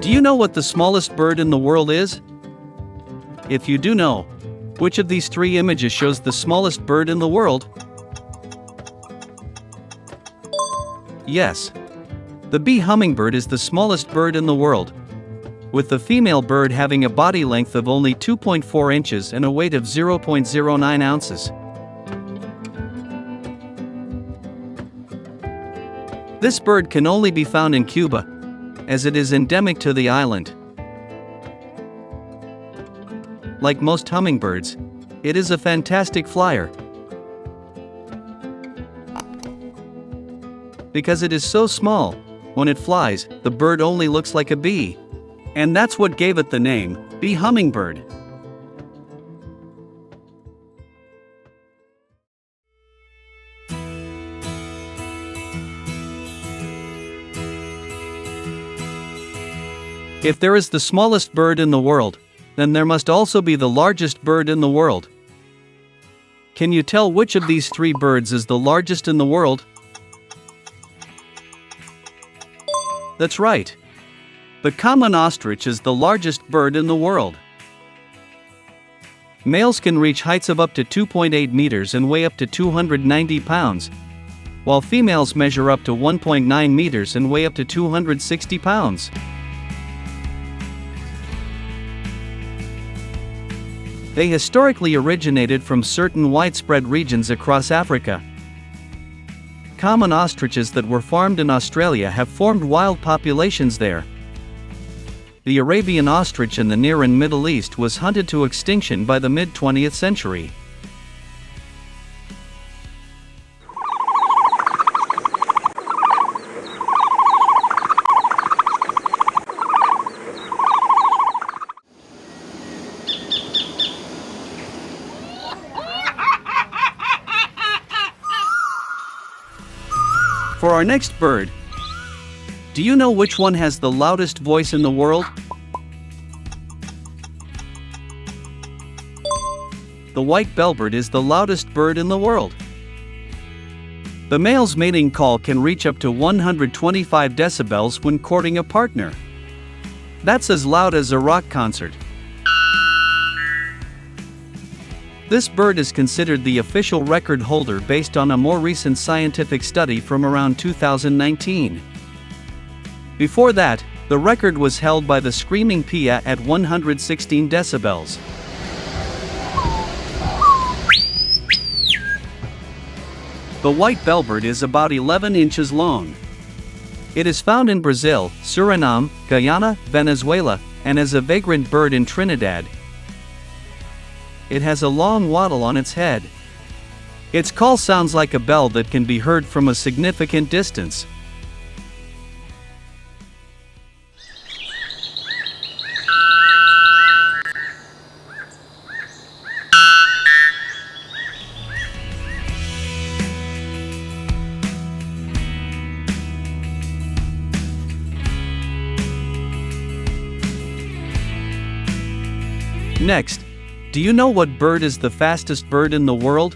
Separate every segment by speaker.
Speaker 1: Do you know what the smallest bird in the world is? If you do know, which of these three images shows the smallest bird in the world? Yes. The bee hummingbird is the smallest bird in the world, with the female bird having a body length of only 2.4 inches and a weight of 0.09 ounces. This bird can only be found in Cuba, as it is endemic to the island. Like most hummingbirds, it is a fantastic flyer. Because it is so small, when it flies, the bird only looks like a bee. And that's what gave it the name, bee hummingbird. If there is the smallest bird in the world, then there must also be the largest bird in the world. Can you tell which of these three birds is the largest in the world? That's right. The common ostrich is the largest bird in the world. Males can reach heights of up to 2.8 meters and weigh up to 290 pounds, while females measure up to 1.9 meters and weigh up to 260 pounds. They historically originated from certain widespread regions across Africa. Common ostriches that were farmed in Australia have formed wild populations there. The Arabian ostrich in the Near and Middle East was hunted to extinction by the mid-20th century. For our next bird, do you know which one has the loudest voice in the world? The white bellbird is the loudest bird in the world. The male's mating call can reach up to 125 decibels when courting a partner. That's as loud as a rock concert. This bird is considered the official record holder based on a more recent scientific study from around 2019. Before that, the record was held by the screaming pia at 116 decibels. The white bellbird is about 11 inches long. It is found in Brazil, Suriname, Guyana, Venezuela, and as a vagrant bird in Trinidad. It has a long wattle on its head. Its call sounds like a bell that can be heard from a significant distance. Next, do you know what bird is the fastest bird in the world?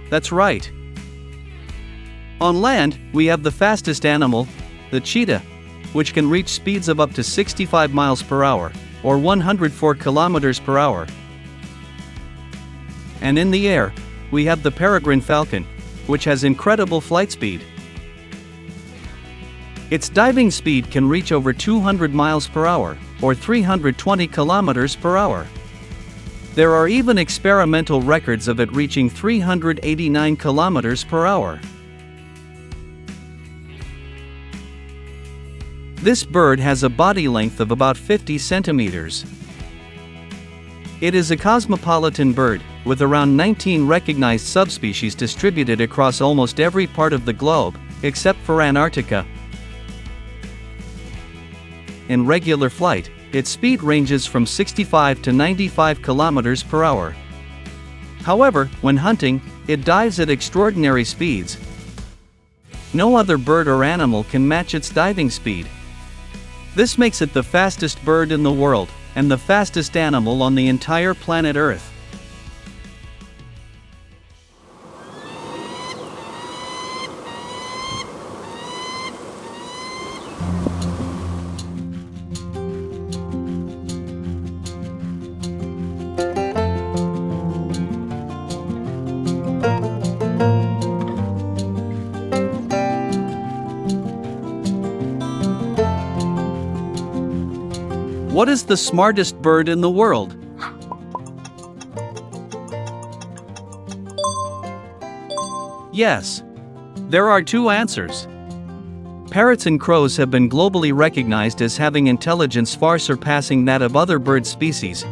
Speaker 1: That's right. On land, we have the fastest animal, the cheetah, which can reach speeds of up to 65 miles per hour, or 104 kilometers per hour. And in the air, we have the peregrine falcon, which has incredible flight speed. Its diving speed can reach over 200 miles per hour, or 320 kilometers per hour. There are even experimental records of it reaching 389 kilometers per hour. This bird has a body length of about 50 centimeters. It is a cosmopolitan bird, with around 19 recognized subspecies distributed across almost every part of the globe, except for Antarctica. In regular flight, its speed ranges from 65 to 95 kilometers per hour. However, when hunting, it dives at extraordinary speeds. No other bird or animal can match its diving speed. This makes it the fastest bird in the world, and the fastest animal on the entire planet Earth. What is the smartest bird in the world? Yes. There are two answers. Parrots and crows have been globally recognized as having intelligence far surpassing that of other bird species.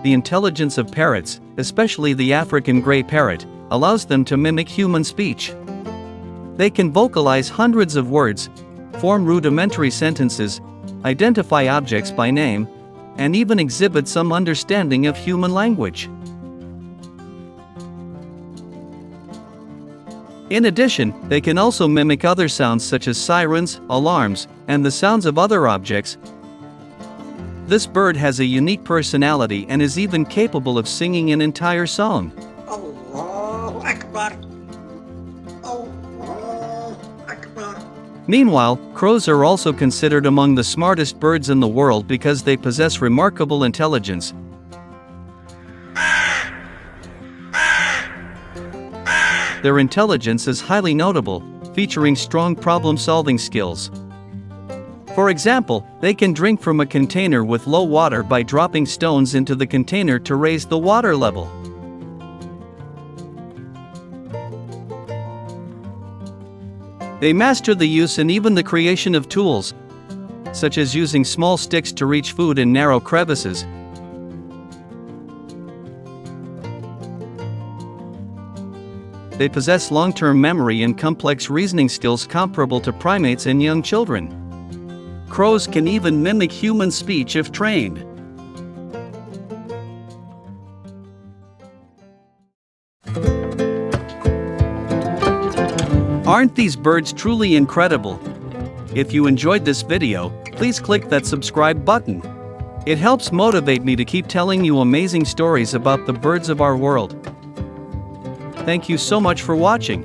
Speaker 1: The intelligence of parrots, especially the African gray parrot, allows them to mimic human speech. They can vocalize hundreds of words, form rudimentary sentences, identify objects by name, and even exhibit some understanding of human language. In addition, they can also mimic other sounds such as sirens, alarms, and the sounds of other objects. This bird has a unique personality and is even capable of singing an entire song.
Speaker 2: Allahu Akbar. Allahu Akbar.
Speaker 1: Meanwhile, crows are also considered among the smartest birds in the world because they possess remarkable intelligence. Their intelligence is highly notable, featuring strong problem-solving skills. For example, they can drink from a container with low water by dropping stones into the container to raise the water level. They master the use and even the creation of tools, such as using small sticks to reach food in narrow crevices. They possess long-term memory and complex reasoning skills comparable to primates and young children. Crows can even mimic human speech if trained. Aren't these birds truly incredible? If you enjoyed this video, please click that subscribe button. It helps motivate me to keep telling you amazing stories about the birds of our world. Thank you so much for watching.